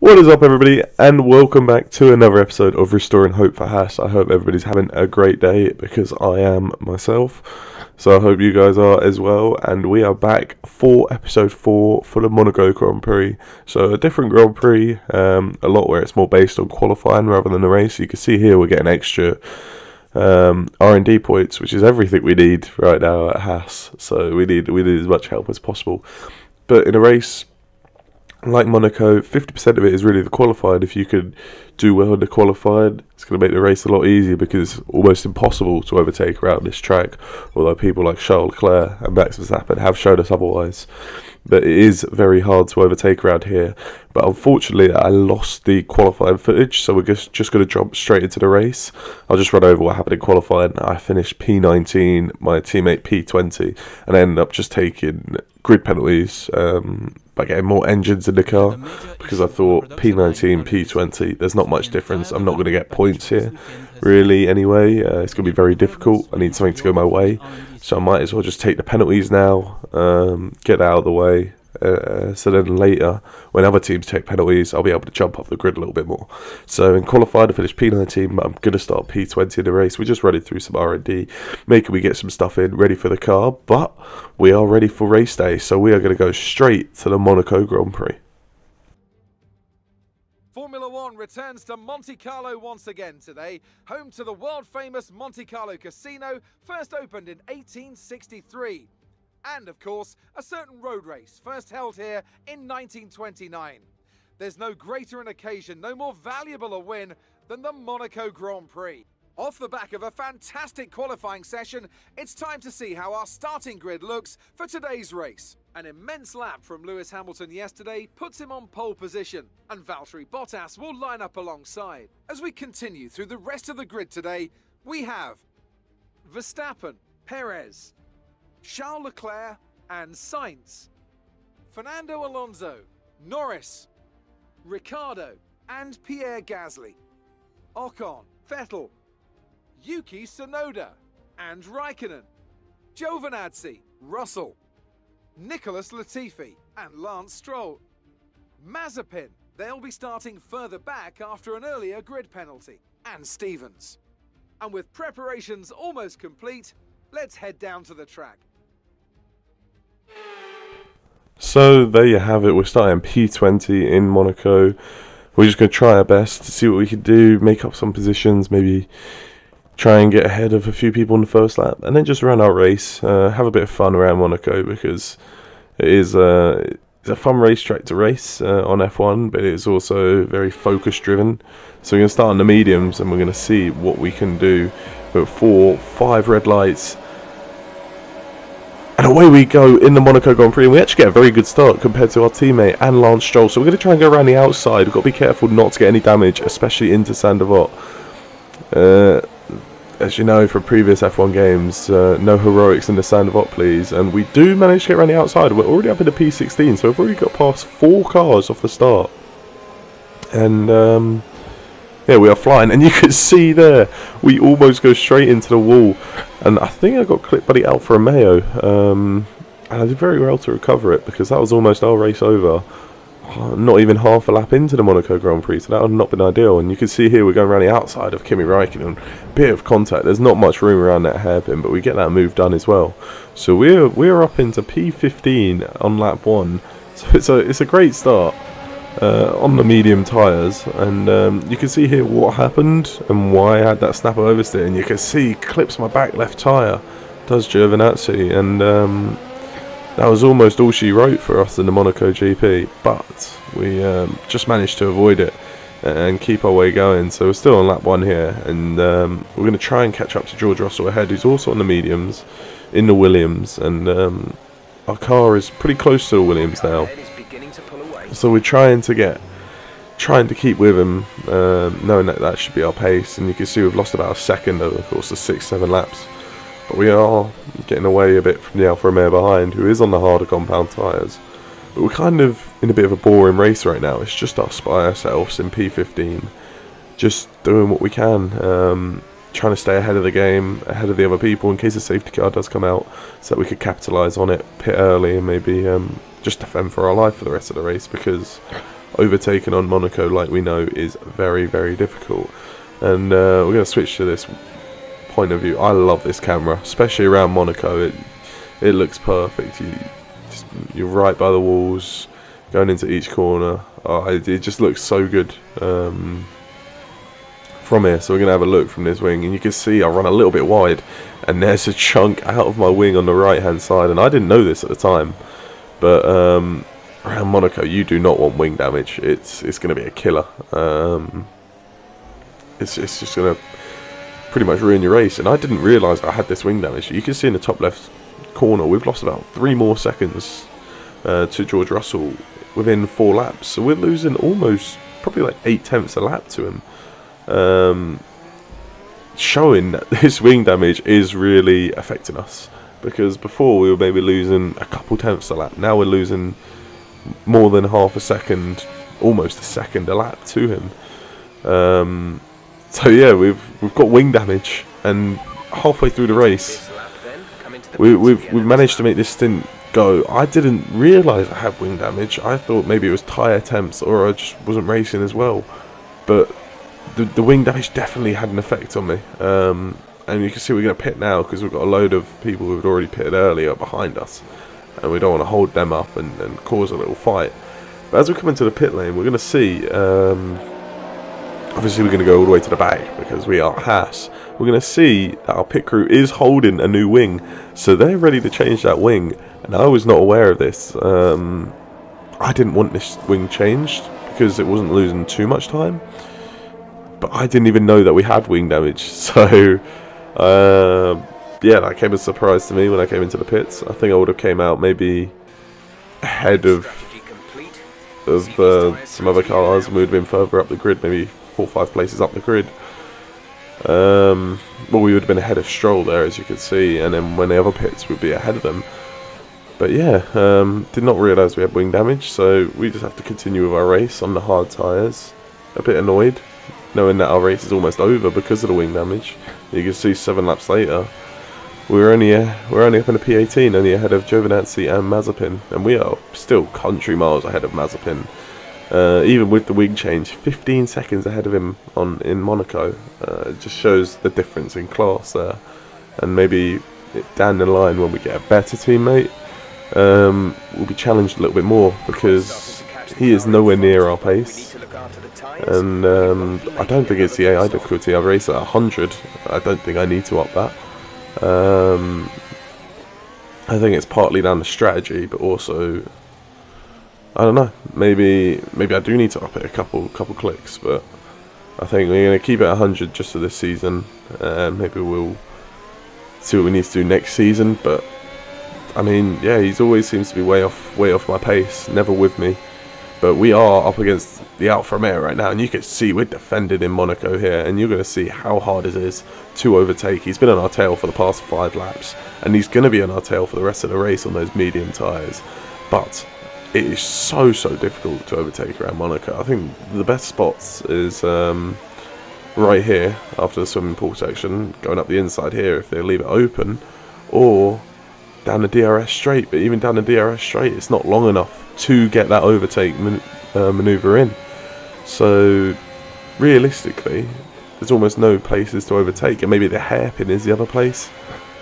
What is up, everybody, and welcome back to another episode of Restoring Hope for Haas. I hope everybody's having a great day, because I am myself, so I hope you guys are as well. And we are back for episode 4 for the Monaco Grand Prix. So a different Grand Prix, a lot where it's more based on qualifying rather than the race. You can see here we're getting extra R&D points, which is everything we need right now at Haas. So we need as much help as possible. But in a race like Monaco, 50% of it is really the qualifying. If you could do well in the qualifying, it's going to make the race a lot easier, because it's almost impossible to overtake around this track, although people like Charles Leclerc and Max Verstappen have shown us otherwise. But it is very hard to overtake around here. But unfortunately, I lost the qualifying footage, so we're just going to jump straight into the race. I'll just run over what happened in qualifying. I finished P19, my teammate P20, and I ended up just taking grid penalties by getting more engines in the car, because I thought P19, P20, there's not much difference. I'm not going to get points here, really, anyway. It's going to be very difficult. I need something to go my way, so I might as well just take the penalties now, get out of the way. So then later, when other teams take penalties, I'll be able to jump off the grid a little bit more. So in qualifying, I finished P19, but I'm going to start P20 in the race. We're just running through some R&D, making we get some stuff in, ready for the car. But we are ready for race day, so we are going to go straight to the Monaco Grand Prix. Formula One returns to Monte Carlo once again today, home to the world-famous Monte Carlo Casino, first opened in 1863. And, of course, a certain road race, first held here in 1929. There's no greater an occasion, no more valuable a win than the Monaco Grand Prix. Off the back of a fantastic qualifying session, it's time to see how our starting grid looks for today's race. An immense lap from Lewis Hamilton yesterday puts him on pole position, and Valtteri Bottas will line up alongside. As we continue through the rest of the grid today, we have Verstappen, Perez, Charles Leclerc and Sainz, Fernando Alonso, Norris, Ricciardo and Pierre Gasly, Ocon, Vettel, Yuki Tsunoda and Raikkonen, Giovinazzi, Russell, Nicholas Latifi and Lance Stroll, Mazepin, they'll be starting further back after an earlier grid penalty, and Stevens. And with preparations almost complete, let's head down to the track. So there you have it. We're starting P20 in Monaco. We're just going to try our best to see what we can do, make up some positions, maybe try and get ahead of a few people in the first lap, and then just run our race, have a bit of fun around Monaco, because it is it's a fun racetrack to race on F1, but it's also very focus driven. So we're going to start on the mediums, and we're going to see what we can do. But 5 red lights, and away we go in the Monaco Grand Prix, and we actually get a very good start compared to our teammate and Lance Stroll. So we're going to try and go around the outside. We've got to be careful not to get any damage, especially into Saint-Devote. As you know from previous F1 games, no heroics in the Saint-Devote, please. And we do manage to get around the outside. We're already up in the P16, so we've already got past 4 cars off the start. And yeah, we are flying, and you can see there, we almost go straight into the wall. And I think I got clipped by the Alfa Romeo, and I did very well to recover it, because that was almost our race over. Not even half a lap into the Monaco Grand Prix, so that would not been ideal. And you can see here we're going around the outside of Kimi Raikkonen, bit of contact. There's not much room around that hairpin, but we get that move done as well. So we're up into P15 on lap 1, so it's a great start. On the medium tyres, and you can see here what happened and why I had that snap of oversteer, and you can see clips my back left tyre, does Giovinazzi, and that was almost all she wrote for us in the Monaco GP, but we just managed to avoid it and keep our way going. So we're still on lap 1 here, and we're going to try and catch up to George Russell ahead, who's also on the mediums in the Williams, and our car is pretty close to the Williams now. So we're trying to keep with him, knowing that should be our pace. And you can see we've lost about a second over the course of 6-7 laps. But we are getting away a bit from the Alfa Romeo behind, who is on the harder compound tyres. But we're kind of in a bit of a boring race right now. It's just us by ourselves in P15, just doing what we can, trying to stay ahead of the game, ahead of the other people, in case a safety car does come out, so that we could capitalise on it, pit early, and maybe just defend for our life for the rest of the race, because overtaking on Monaco, like we know, is very, very difficult. And we're going to switch to this point of view. I love this camera, especially around Monaco. It looks perfect. You're right by the walls, going into each corner. It just looks so good from here. So we're going to have a look from this wing, and you can see I run a little bit wide, and there's a chunk out of my wing on the right hand side, and I didn't know this at the time, but around Monaco you do not want wing damage. It's going to be a killer. It's just going to pretty much ruin your race, and I didn't realise I had this wing damage. You can see in the top left corner we've lost about 3 more seconds to George Russell within 4 laps, so we're losing almost probably like 8/10 a lap to him, showing that this wing damage is really affecting us, because before we were maybe losing a couple tenths a lap, now we're losing more than half a second, almost a second a lap to him. So yeah, we've got wing damage, and halfway through the race we've managed to make this stint go. I didn't realise I had wing damage. I thought maybe it was tyre temps, or I just wasn't racing as well, but the wing damage definitely had an effect on me. And you can see we're going to pit now, because we've got a load of people who had already pitted earlier behind us, and we don't want to hold them up and cause a little fight. But as we come into the pit lane, we're going to see, obviously we're going to go all the way to the back because we are Haas. We're going to see that our pit crew is holding a new wing, so they're ready to change that wing, and I was not aware of this. I didn't want this wing changed because it wasn't losing too much time, but I didn't even know that we had wing damage, so yeah, that came as a surprise to me when I came into the pits. I think I would have came out maybe ahead of some other cars, and we would have been further up the grid, maybe 4 or 5 places up the grid. Well, we would have been ahead of Stroll there, as you can see, and then when the other pits would be ahead of them. But yeah, did not realise we had wing damage, so we just have to continue with our race on the hard tyres. A bit annoyed, knowing that our race is almost over because of the wing damage. You can see 7 laps later, we're only up in the P18, only ahead of Giovinazzi and Mazepin, and we are still country miles ahead of Mazepin. Even with the wing change, 15 seconds ahead of him in Monaco. It just shows the difference in class there. And maybe down the line, when we get a better teammate, we'll be challenged a little bit more, because he is nowhere near our pace. And I don't think it's the AI difficulty. I race at 100. I don't think I need to up that. I think it's partly down to strategy, but also, I don't know, maybe I do need to up it a couple clicks, but I think we're going to keep it 100 just for this season, and maybe we'll see what we need to do next season. But I mean, yeah, he's always seems to be way off my pace, never with me. But we are up against the Alfa Romeo right now, and you can see we're defended in Monaco here, and you're going to see how hard it is to overtake. He's been on our tail for the past 5 laps, and he's going to be on our tail for the rest of the race on those medium tyres. But it is so difficult to overtake around Monaco. I think the best spots is right here after the swimming pool section, going up the inside here if they leave it open, or down the DRS straight. But even down the DRS straight, it's not long enough to get that overtake manoeuvre in. So realistically, there's almost no places to overtake, and maybe the hairpin is the other place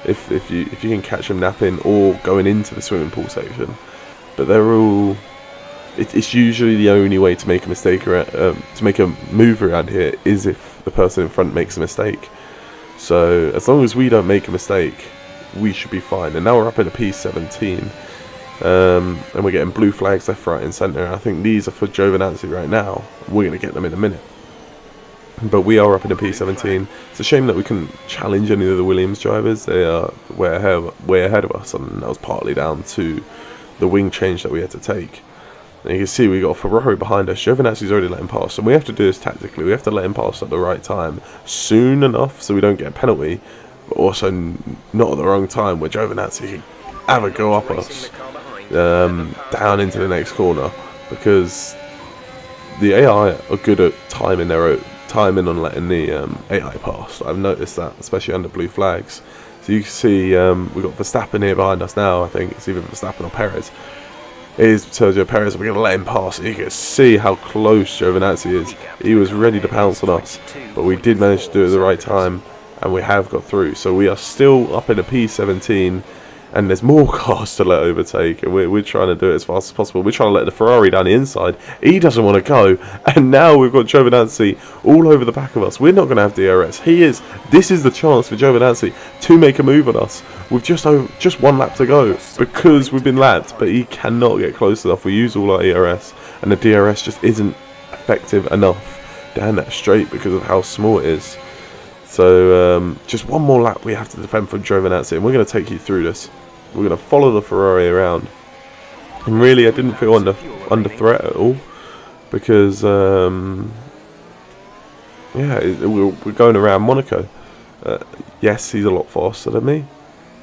if you can catch them napping or going into the swimming pool section. But they're all, it's usually the only way to make a mistake, to make a move around here is if the person in front makes a mistake. So as long as we don't make a mistake, we should be fine. And now we're up in a P17, and we're getting blue flags left, right and centre. I think these are for Giovinazzi right now. We're going to get them in a minute. But we are up in a P17. It's a shame that we couldn't challenge any of the Williams drivers. They are way ahead of us, and that was partly down to the wing change that we had to take. And you can see we got a Ferrari behind us. Giovinazzi's already let him pass, and we have to do this tactically. We have to let him pass at the right time, soon enough so we don't get a penalty, but also not at the wrong time where Giovinazzi can have a go up us down into the next corner, because the AI are good at timing on letting the AI pass. I've noticed that, especially under blue flags. So you can see we've got Verstappen here behind us now. I think it's either Verstappen or Perez. Here's Sergio Perez. We're going to let him pass. You can see how close Giovinazzi is. He was ready to pounce on us, but we did manage to do it at the right time, and we have got through. So we are still up in a P17, and there's more cars to let overtake, and we're trying to do it as fast as possible. We're trying to let the Ferrari down the inside. He doesn't want to go, and now we've got Giovinazzi all over the back of us. We're not going to have DRS. This is the chance for Giovinazzi to make a move on us. With just 1 lap to go, because we've been lapped, but he cannot get close enough. We use all our ERS, and the DRS just isn't effective enough down that straight because of how small it is. So just 1 more lap we have to defend from Giovinazzi, and we're going to take you through this. We're going to follow the Ferrari around, and really I didn't feel under threat at all, because yeah, we're going around Monaco. Yes, he's a lot faster than me,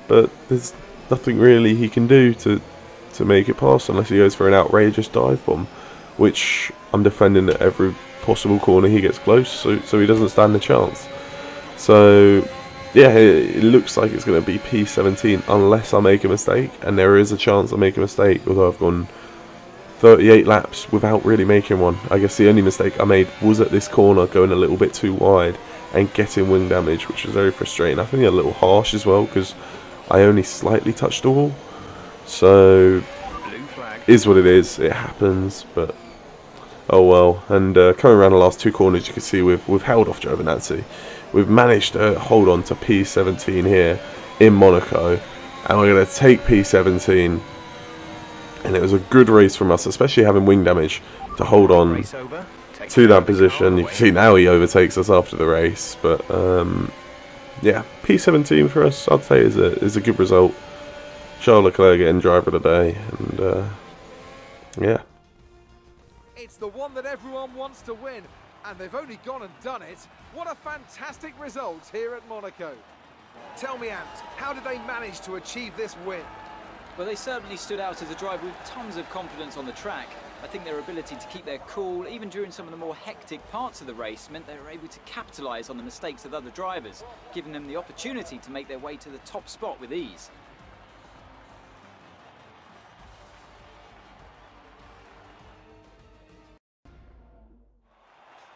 but there's nothing really he can do to make it pass unless he goes for an outrageous dive bomb, which I'm defending at every possible corner he gets close, so he doesn't stand a chance. So yeah, it looks like it's going to be P17 unless I make a mistake, and there is a chance I make a mistake, although I've gone 38 laps without really making one. I guess the only mistake I made was at this corner, going a little bit too wide and getting wing damage, which was very frustrating. I think a little harsh as well, because I only slightly touched the wall. So is what it is, it happens, but oh well. And coming around the last 2 corners, you can see we've held off Giovinazzi. We've managed to hold on to P17 here in Monaco, and we're going to take P17, and it was a good race from us, especially having wing damage, to hold on to that position. You can see now he overtakes us after the race, but yeah, P17 for us, I'd say, is a good result. Charles Leclerc getting driver of the day, and yeah. It's the one that everyone wants to win, and they've only gone and done it. What a fantastic result here at Monaco. Tell me, Ant, how did they manage to achieve this win? Well, they certainly stood out as a driver with tons of confidence on the track. I think their ability to keep their cool, even during some of the more hectic parts of the race, meant they were able to capitalise on the mistakes of other drivers, giving them the opportunity to make their way to the top spot with ease.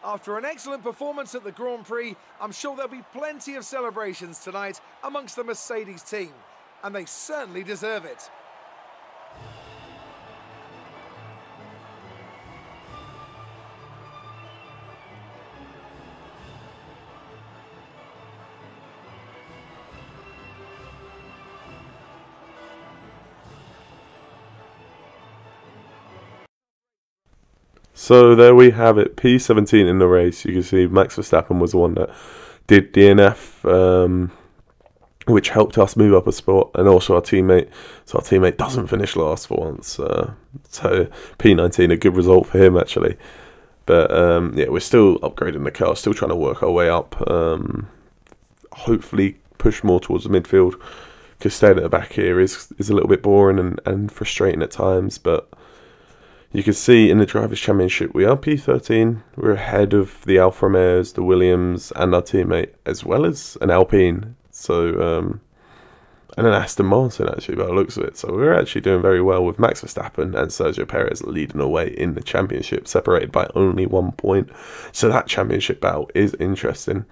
After an excellent performance at the Grand Prix, I'm sure there'll be plenty of celebrations tonight amongst the Mercedes team, and they certainly deserve it. So there we have it, P17 in the race. You can see Max Verstappen was the one that did DNF, which helped us move up a spot, and also our teammate. So our teammate doesn't finish last for once. So P19, a good result for him actually. But yeah, we're still upgrading the car, still trying to work our way up. Hopefully push more towards the midfield, because staying at the back here is a little bit boring and frustrating at times. But you can see in the Drivers' Championship we are P13. We're ahead of the Alfa Romeos, the Williams, and our teammate, as well as an Alpine. So and an Aston Martin actually, by the looks of it. So we're actually doing very well with Max Verstappen and Sergio Perez leading the way in the championship, separated by only 1 point. So that championship battle is interesting.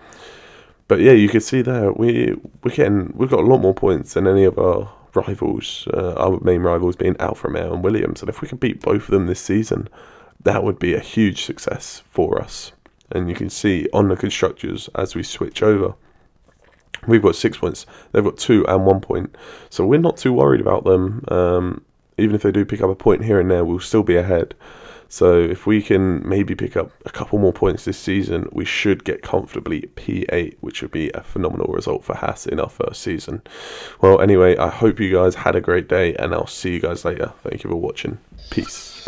But yeah, you can see there we've got a lot more points than any of our rivals, our main rivals being Alfa Romeo and Williams, and if we can beat both of them this season, that would be a huge success for us. And you can see on the constructors, as we switch over, we've got 6 points, they've got 2 and 1 point, so we're not too worried about them. Even if they do pick up a point here and there, we'll still be ahead. So if we can maybe pick up a couple more points this season, we should get comfortably P8, which would be a phenomenal result for Haas in our first season. Well, anyway, I hope you guys had a great day, and I'll see you guys later. Thank you for watching. Peace.